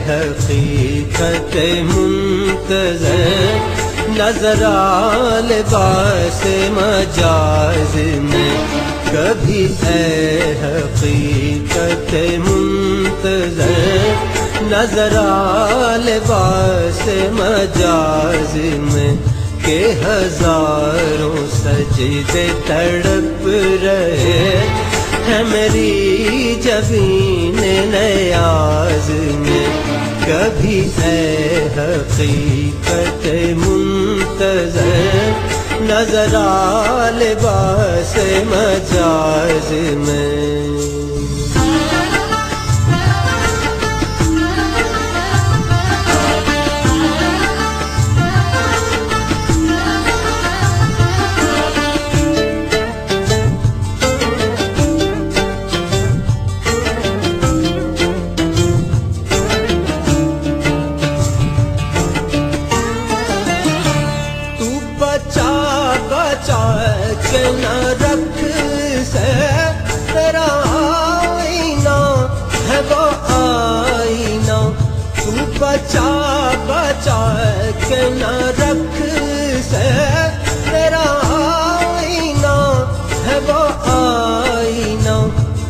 हकीकत मुंतज़र नजरा लिबास मजाज में, कभी ऐ हकीकत मुंतज़र नजरा लिबास मजाज में, के हजारों सजदे तड़प रहे है मेरी जबीन नयाज में। कभी ऐ हकीकत मुंतज़र नजरा लिबास मजाज में। न रख से तेरा आईना है वो आईना, तू बचा बचा के न रख से तेरा आईना है वो आईना,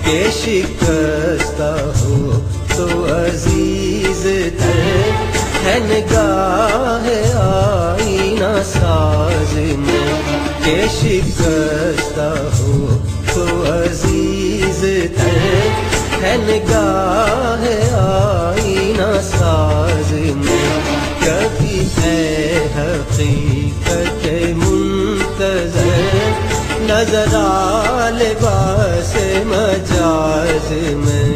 के शिकस्ता हो तो अजीज तर है निगाह आईना साज में, के शिकस्ता हो तो अजीज तर है निगाह आईना साज में। कभी ऐ हकीकत मुंतज़र नजरा लिबास मजाज में।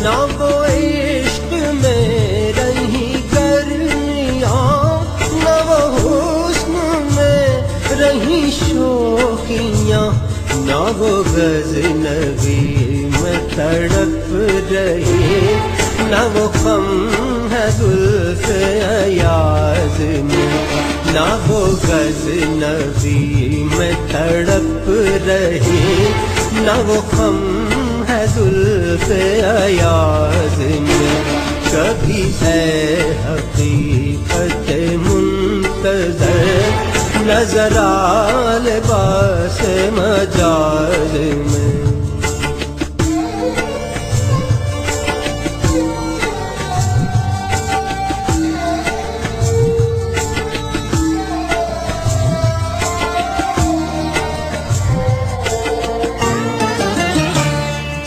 ना वो इश्क में रही गर्मियाँ, ना वो हुस्न में रही शौकियाँ, ना वो गज़नवी में तड़प रही, ना वो ख़म है ज़ुल्फ़ अयाज़ में, ना वो गज़नवी में तड़प रही, ना वो ख़म है ज़ुल्फ़ अयाज़ में। कभी ऐ हकीकत मुंतज़र नजरा लिबास मजाज में।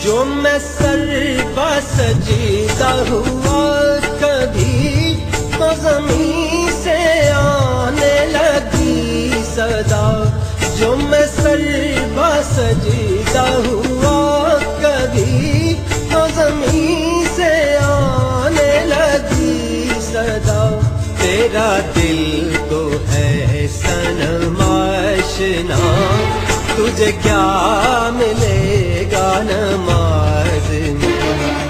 जो मैं सरबा सजीदा हुआ कभी तो ज़मीं से आने लगी सदा, जो मैं सरबा सजीदा हुआ कभी तो ज़मीं से आने लगी सदा। तेरा दिल तो है सनम आशिना, तुझे क्या मिलेगा नमाज में।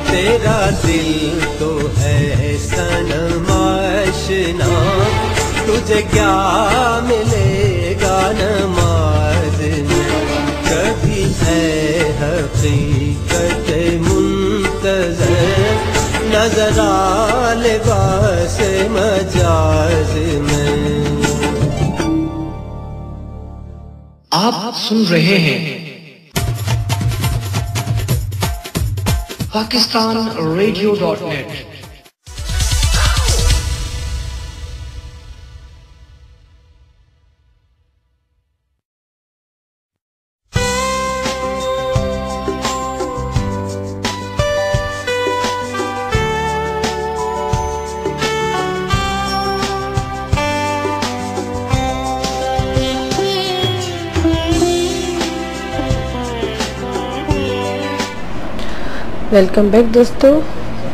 तेरा दिल तो है सनम आशिना, तुझे क्या मिलेगा नमाज में। कभी ऐ हकीकत मुंतज़र नजरा लिबास मजाज में। आप सुन रहे हैं pakistanradio.net। वेलकम बैक दोस्तों,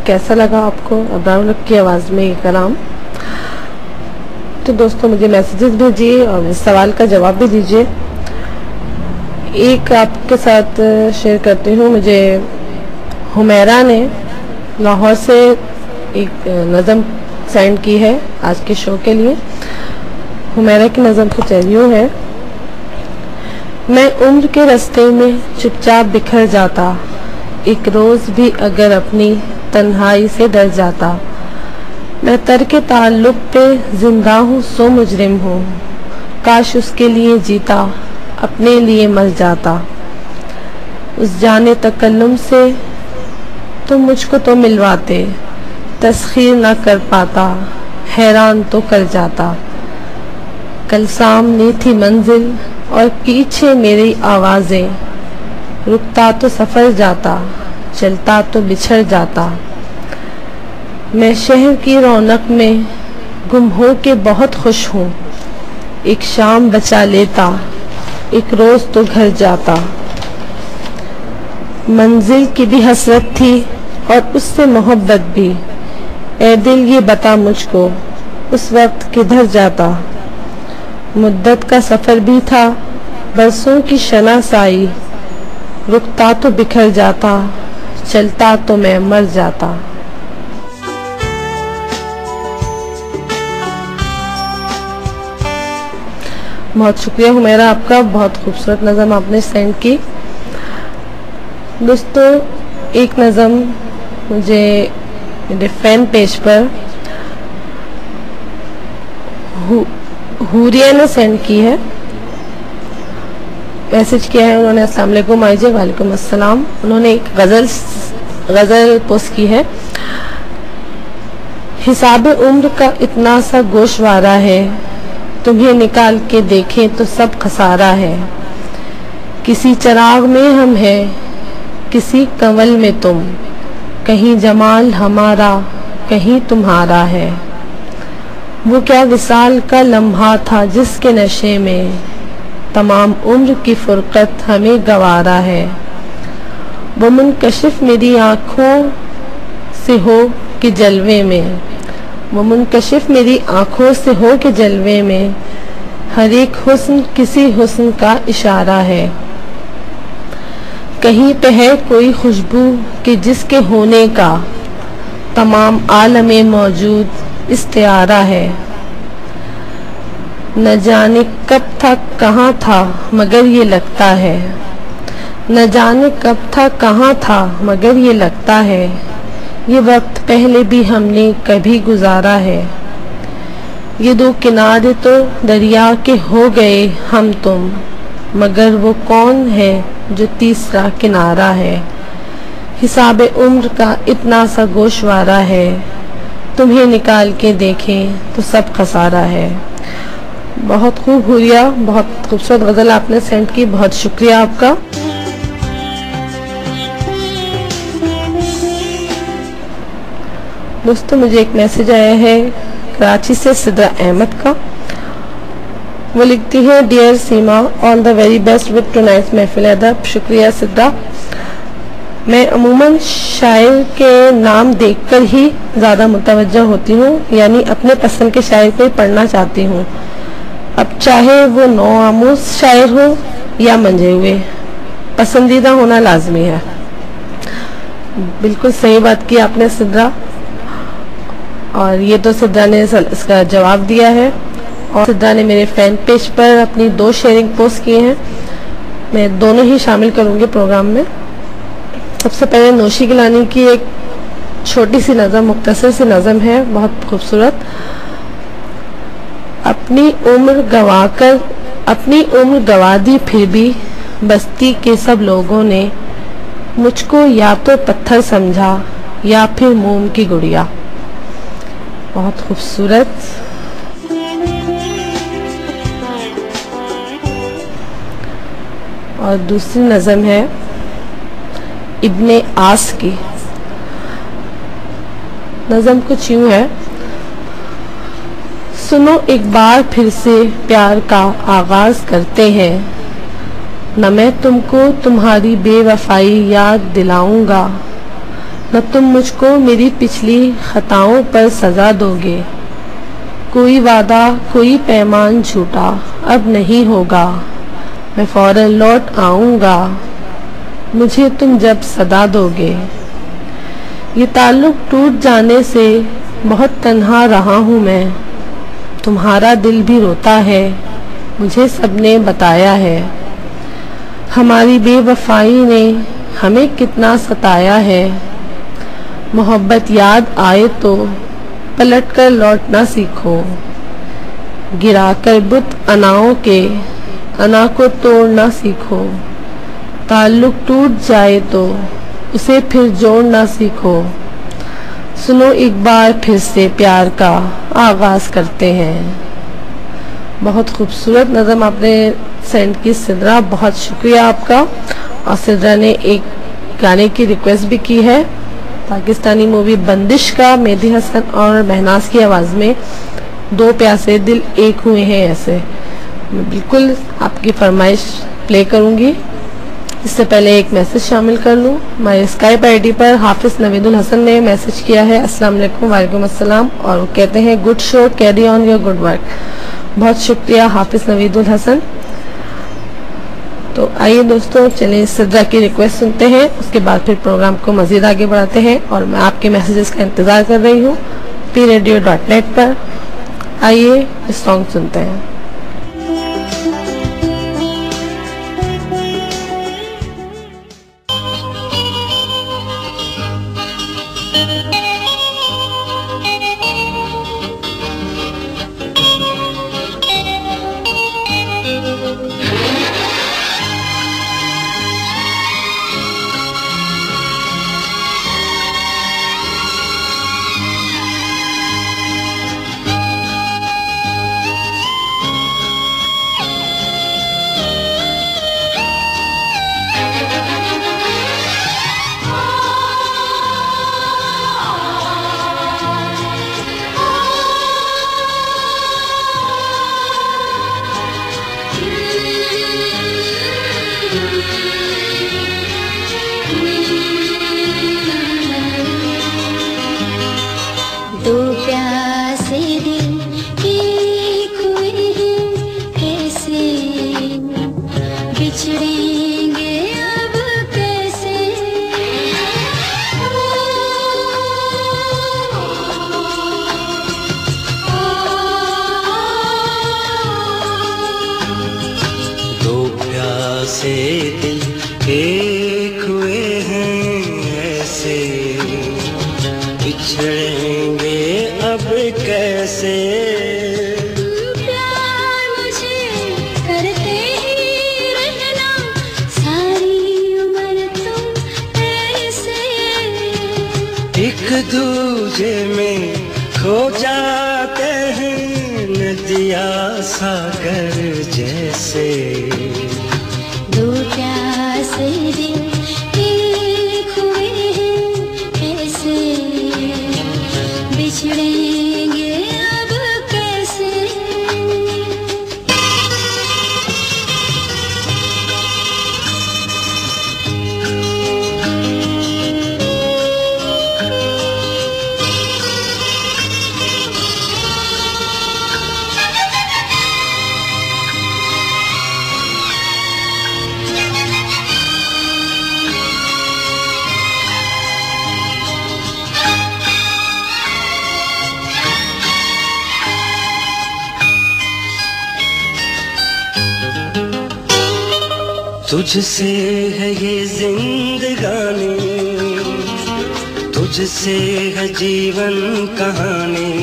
कैसा लगा आपको अब्राहम लक की आवाज़ में ये कलाम। तो तो दोस्तों मुझे मैसेजेस भेजिए और इस सवाल का जवाब भी दीजिए। एक आपके साथ शेयर करती हूँ। मुझे हुमैरा ने लाहौर से एक नज़म सेंड की है आज के शो के लिए। हुमैरा की नज़म कुछ यूँ है। मैं उम्र के रास्ते में चुपचाप बिखर जाता, एक रोज़ भी अगर अपनी तन्हाई से डर जाता। मैं तर्क ताल्लुक पे जिंदा हूँ सो मुजरिम हूँ, काश उसके लिए जीता अपने लिए मर जाता। उस जाने तकल्लुम से तुम मुझको तो मिलवाते, तस्खीर ना कर पाता, हैरान तो कर जाता। कल सामने थी मंजिल और पीछे मेरी आवाज़ें, रुकता तो सफ़र जाता, चलता तो बिछड़ जाता। मैं शहर की रौनक में गुम हो के बहुत खुश हूँ, एक शाम बचा लेता, एक रोज़ तो घर जाता। मंजिल की भी हसरत थी और उससे मोहब्बत भी, ए दिल ये बता मुझको उस वक्त किधर जाता। मुद्दत का सफ़र भी था बरसों की शनासाई, रुकता तो बिखर जाता, चलता तो मैं मर जाता। बहुत शुक्रिया हुमैरा आपका, बहुत खूबसूरत नज़म आपने सेंड की। दोस्तों एक नज़म मुझे मेरे फैन पेज पर हुरिया ने सेंड की है, मैसेज किया है उन्होंने। अस्सलाम वालेकुम आइजे। वालेकुम अस्सलाम। उन्होंने एक गज़ल पोस्ट की है। हिसाब उम्र का इतना सा गोशवारा है, तुम्हें निकाल के देखें तो सब खसारा है। किसी चिराग में हम हैं, किसी कंवल में तुम, कहीं जमाल हमारा कहीं तुम्हारा है। वो क्या विसाल का लम्हा था जिसके नशे में तमाम उम्र की फुरकत हमें गवारा है। वो मुनकशिफ मेरी आँखों से हो के जलवे में, वो मुनकशिफ मेरी आँखों से हो के जलवे में, हर एक हुस्न किसी हुस्न का इशारा है। कहीं पे है कोई खुशबू कि जिसके होने का तमाम आलमे मौजूद इस्तिआरा है। न जाने कब था कहाँ था मगर ये लगता है, न जाने कब था कहाँ था मगर ये लगता है, ये वक्त पहले भी हमने कभी गुजारा है। ये दो किनारे तो दरिया के हो गए हम तुम, मगर वो कौन है जो तीसरा किनारा है। हिसाब उम्र का इतना सा गोशवारा है, तुम्हें निकाल के देखें तो सब खसारा है। बहुत खूब हुरिया, बहुत खूबसूरत गज़ल आपने सेंड की, बहुत शुक्रिया आपका। दोस्तों मुझे एक मैसेज आया है कराची से सिद्रा अहमद का। वो लिखती है, dear Seema, all the very best with tonight's महफिल अदब। शुक्रिया सिद्रा। मैं अमूमन शायर के नाम देखकर ही ज़्यादा मुतवज्जा होती हूँ, यानी अपने पसंद के शायर को ही पढ़ना चाहती हूँ। अब चाहे वो नौआमूस शायर हो या मंजे हुए, पसंदीदा होना लाजमी है। बिल्कुल सही बात की आपने सिद्रा, और ये तो सिद्रा ने इसका जवाब दिया है। और सिद्रा ने मेरे फैन पेज पर अपनी 2 शेयरिंग पोस्ट किए हैं, मैं दोनों ही शामिल करूँगी प्रोग्राम में। सबसे पहले नौशी गिलानी की एक छोटी सी नज़म, मुख्तसर सी नज़म है, बहुत खूबसूरत। अपनी उम्र गवा दी फिर भी बस्ती के सब लोगों ने मुझको या तो पत्थर समझा या फिर मोम की गुड़िया। बहुत खूबसूरत। और दूसरी नज़म है इब्ने आस की। नज़म कुछ यूं है, सुनो एक बार फिर से प्यार का आगाज करते हैं, न मैं तुमको तुम्हारी बेवफाई याद दिलाऊंगा, न तुम मुझको मेरी पिछली खताओं पर सजा दोगे। कोई वादा कोई पैमान झूठा अब नहीं होगा, मैं फौरन लौट आऊँगा मुझे तुम जब सदा दोगे। ये ताल्लुक टूट जाने से बहुत तन्हा रहा हूँ मैं, तुम्हारा दिल भी रोता है मुझे सबने बताया है। हमारी बेवफाई ने हमें कितना सताया है, मोहब्बत याद आए तो पलट कर लौटना सीखो। गिराकर बुत अनाओं के अना को तोड़ना सीखो, ताल्लुक टूट जाए तो उसे फिर जोड़ना सीखो। सुनो एक बार फिर से प्यार का आगाज करते हैं। बहुत खूबसूरत नज़म आपने सेंड की सिद्रा, बहुत शुक्रिया आपका। और सिद्रा ने एक गाने की रिक्वेस्ट भी की है, पाकिस्तानी मूवी बंदिश का मेहदी हसन और महनाज की आवाज़ में, दो प्यासे दिल एक हुए हैं ऐसे। मैं बिल्कुल आपकी फरमाइश प्ले करूँगी। इससे पहले एक मैसेज शामिल कर लूँ। हमारे स्काइप आईडी पर हाफिज़ नवीदुल हसन ने मैसेज किया है, अस्सलाम वालेकुम। वालेकुम अस्सलाम। और वो कहते हैं good show, carry on your good work. बहुत शुक्रिया हाफिज़ नवीदुल हसन। तो आइए दोस्तों, चलिए सिद्रा की रिक्वेस्ट सुनते हैं, उसके बाद फिर प्रोग्राम को मज़ीद आगे बढ़ाते हैं। और मैं आपके मैसेजेस का इंतज़ार कर रही हूँ PRadio.net पर। आइए इस सॉन्ग सुनते हैं। दूजे में खो जाते हैं नदिया सागर जैसे। दो प्यासे दिल एक हुए हैं ऐसे, बिछड़ेंगे अब कैसे। तुझसे है ये जिंदगानी, तुझसे है जीवन कहानी,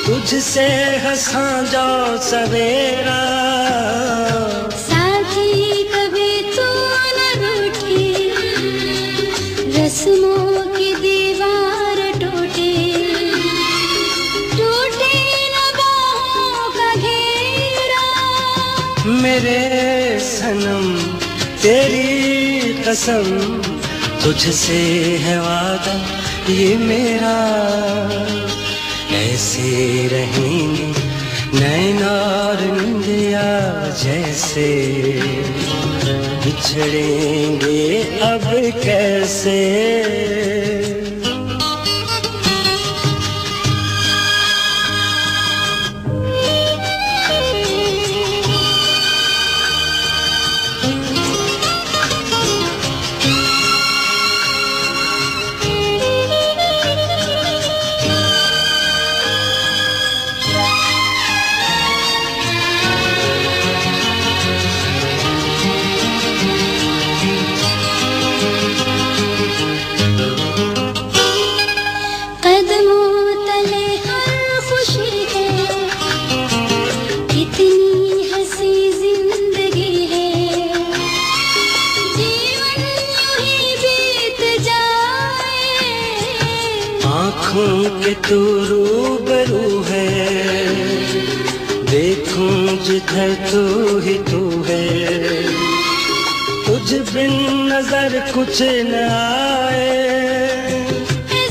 तुझसे है सांझा सवेरा। साथी कभी तू न रूठी, रस्मों की दीवार टूटे, टूटे न बाहों का घेरा। मेरे सनम तेरी कसम, तुझसे है वादा ये मेरा। ऐसे रहेंगे नैन और निंदिया जैसे, बिछड़ेंगे अब कैसे। आँखों के तू रूबरू है, देखूं जिधर तू ही तू है, तुझ बिन नजर कुछ न आए।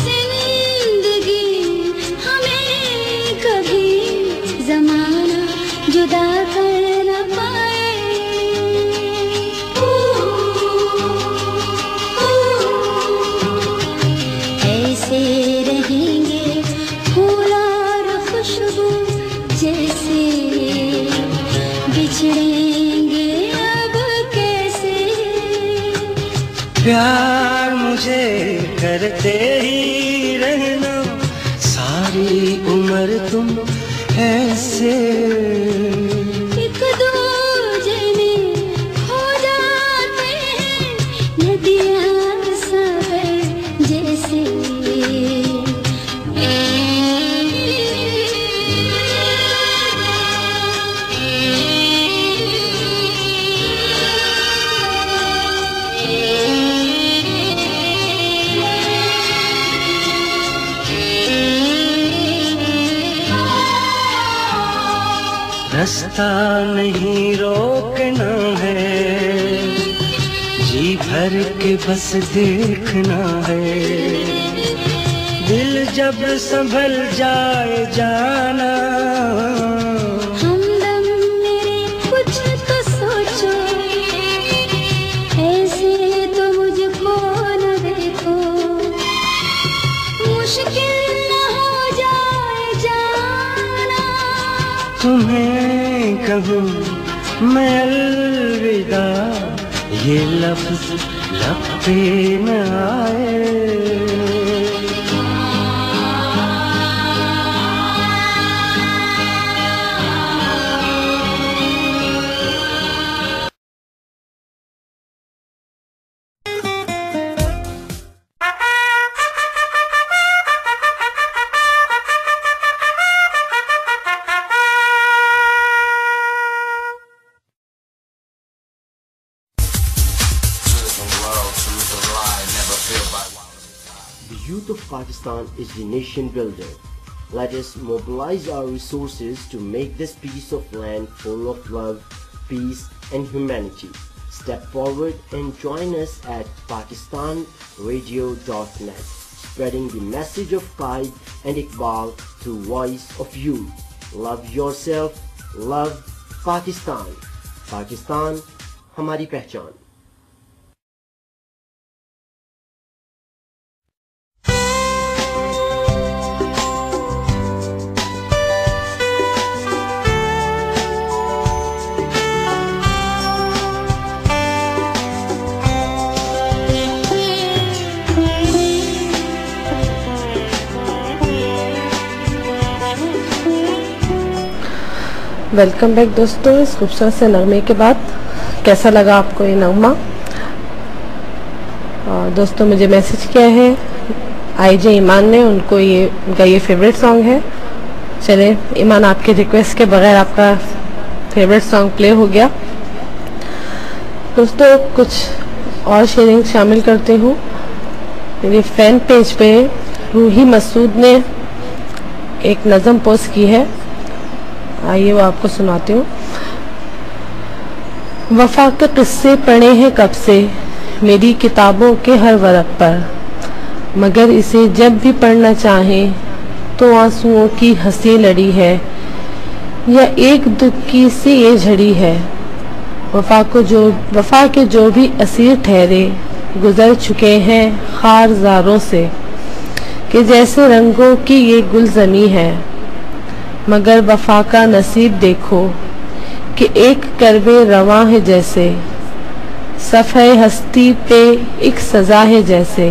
जिंदगी हमें कभी जमाना जुदा कर न पाए। ऐसे रहेंगे फूल और खुशबू जैसे, बिछड़ेंगे अब कैसे। प्यार मुझे करते ही रहना, सारी उम्र तुम ऐसे। एक दूजे में खो जाते हैं नदियाँ सागर जैसे। रास्ता नहीं रोकना है, जी भर के बस देखना है, दिल जब संभल जाए जाना। हमदम मेरे कुछ तो सोचो, ऐसे तो मुझको न देखो, मुश्किल न हो जाए जाना। तुम्हें कहूँ मैं अलविदा, ये लफ्ज लब पे न आए। The youth of Pakistan is the nation builder. Let us mobilize our resources to make this piece of land full of love, peace and humanity. Step forward and join us at pakistanradio.net, spreading the message of pride and Iqbal through voice of youth. Love yourself, love Pakistan. Pakistan, हमारी पहचान। Welcome back दोस्तों। इस खूबसूरत से नगमे के बाद कैसा लगा आपको ये नगमा? दोस्तों मुझे मैसेज किया है आईजे ईमान ने, उनका ये फेवरेट सॉन्ग है। चले ईमान, आपके रिक्वेस्ट के बगैर आपका फेवरेट सॉन्ग प्ले हो गया। दोस्तों कुछ और शेयरिंग शामिल करती हूँ। मेरे फैन पेज पे रूही मसूद ने एक नज़म पोस्ट की है, आइए वो आपको सुनाती हूँ। वफा के किस्से पढ़े हैं कब से मेरी किताबों के हर वरक पर, मगर इसे जब भी पढ़ना चाहें तो आंसुओं की हंसी लड़ी है, या एक दुख की सी ये झड़ी है। वफा के जो भी असीर ठहरे गुजर चुके हैं खारजारों से, कि जैसे रंगों की ये गुलजमी है। मगर वफा का नसीब देखो कि एक करवे रवां है जैसे, सफ़े हस्ती पे एक सजा है जैसे।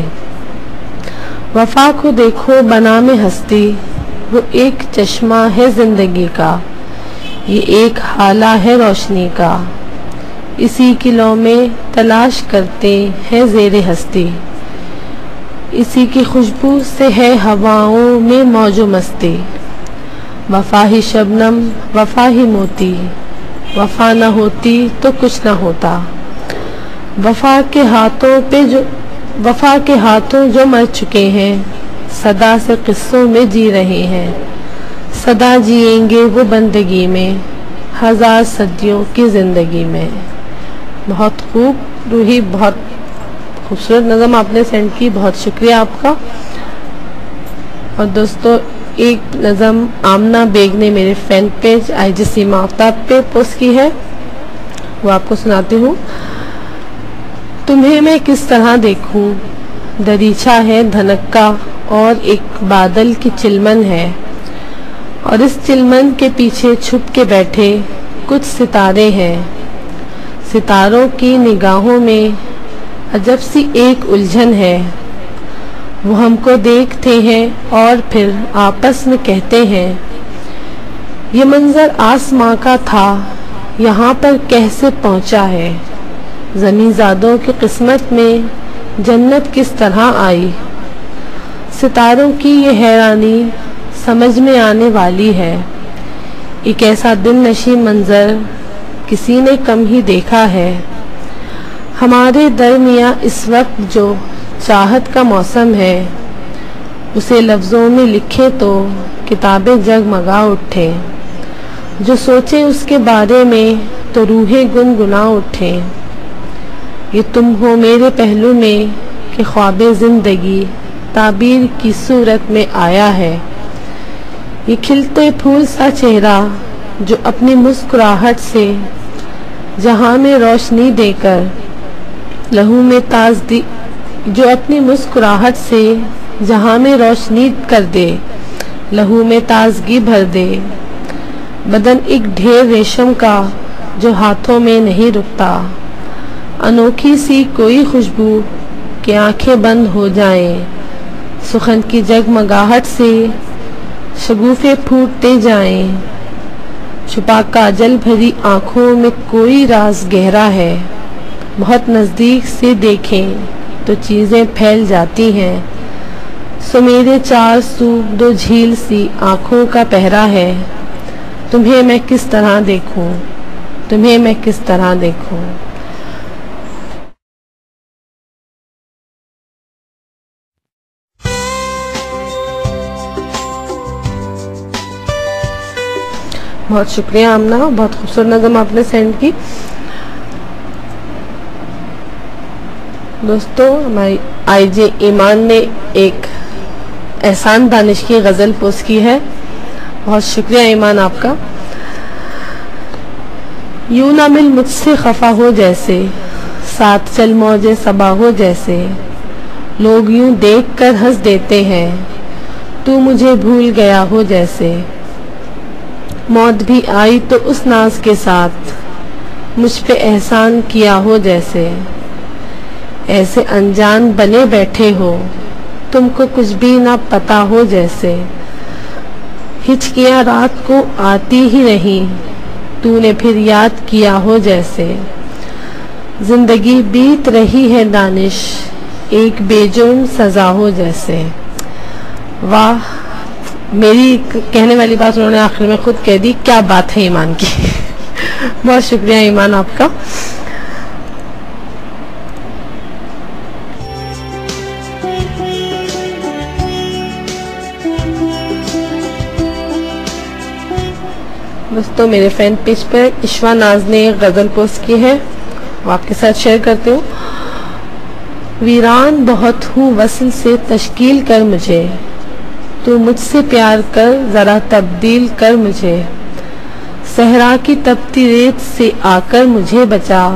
वफा को देखो बना में हस्ती, वो एक चश्मा है जिंदगी का, ये एक हाला है रोशनी का। इसी किलो में तलाश करते हैं ज़ेरे हस्ती, इसी की खुशबू से है हवाओं में मौजो मस्ती। वफा ही शबनम वफा ही मोती, वफा न होती तो कुछ न होता। वफा के हाथों जो मर चुके हैं सदा से किस्सों में जी रहे हैं, सदा जिएंगे वो बंदगी में, हजार सदियों की जिंदगी में। बहुत खूब रूही, बहुत खूबसूरत नज़म आपने सेंड की, बहुत शुक्रिया आपका। और दोस्तों, एक नज़म आमना बेग ने मेरे फैन पेज IGC माफ्ताब पे पोस्ट की है, वो आपको सुनाती हूँ। तुम्हें मैं किस तरह देखूं, दरीचा है धनक का और एक बादल की चिलमन है, और इस चिलमन के पीछे छुप के बैठे कुछ सितारे हैं। सितारों की निगाहों में अजब सी एक उलझन है, वो हमको देखते हैं और फिर आपस में कहते हैं, ये मंजर आसमां का था, यहाँ पर कैसे पहुँचा है। ज़मीज़ादों की किस्मत में जन्नत किस तरह आई। सितारों की ये हैरानी समझ में आने वाली है। एक ऐसा दिलनशी मंजर किसी ने कम ही देखा है। हमारे दरमियाँ इस वक्त जो चाहत का मौसम है, उसे लफ्ज़ों में लिखे तो किताबें जगमगा उठे। जो सोचे उसके बारे में तो रूहें गुनगुना उठे। ये तुम हो मेरे पहलू में कि ख्वाबे ज़िंदगी ताबीर की सूरत में आया है। ये खिलते फूल सा चेहरा जो अपनी मुस्कुराहट से जहां में रोशनी देकर लहू में ताज़गी, जो अपनी मुस्कुराहट से जहां में रोशनी कर दे, लहू में ताज़गी भर दे। बदन एक ढेर रेशम का जो हाथों में नहीं रुकता, अनोखी सी कोई खुशबू कि आंखें बंद हो जाएं। सुखन की जगमगाहट से शगुफे फूटते जाएं। छुपा काजल भरी आंखों में कोई राज गहरा है। बहुत नज़दीक से देखें तो चीज़ें फैल जाती हैं। सो मेरे चार सू दो झील सी आंखों का पहरा है। तुम्हें मैं किस तरह देखूं, तुम्हें मैं किस तरह देखूं। बहुत शुक्रिया आमना, बहुत खूबसूरत नज़म आपने सेंड की। दोस्तों, हमारी IJ ईमान ने एक एहसान दानिश की गज़ल पोस्ट की है। बहुत शुक्रिया ईमान आपका। यूं ना मिल मुझसे खफा हो जैसे, साथ चल मौजे सबा हो जैसे। लोग यूं देख कर हंस देते हैं, तू मुझे भूल गया हो जैसे। मौत भी आई तो उस नाज के साथ मुझ पे एहसान किया हो जैसे। ऐसे अनजान बने बैठे हो, तुमको कुछ भी ना पता हो जैसे। हिचकियाँ रात को आती ही नहीं, तूने फिर याद किया हो जैसे। जिंदगी बीत रही है दानिश, एक बेजुर्म सजा हो जैसे। वाह, मेरी कहने वाली बात उन्होंने आखिर में खुद कह दी। क्या बात है ईमान की। बहुत शुक्रिया ईमान आपका। दोस्तों, मेरे फैन पेज पर इश्वा नाज ने एक गज़ल पोस्ट की है, वो आपके साथ शेयर करती हूँ। वीरान बहुत हूँ वसल से तश्कील कर मुझे, तू मुझसे प्यार कर ज़रा तब्दील कर मुझे। सहरा की तपती रेत से आकर मुझे बचा,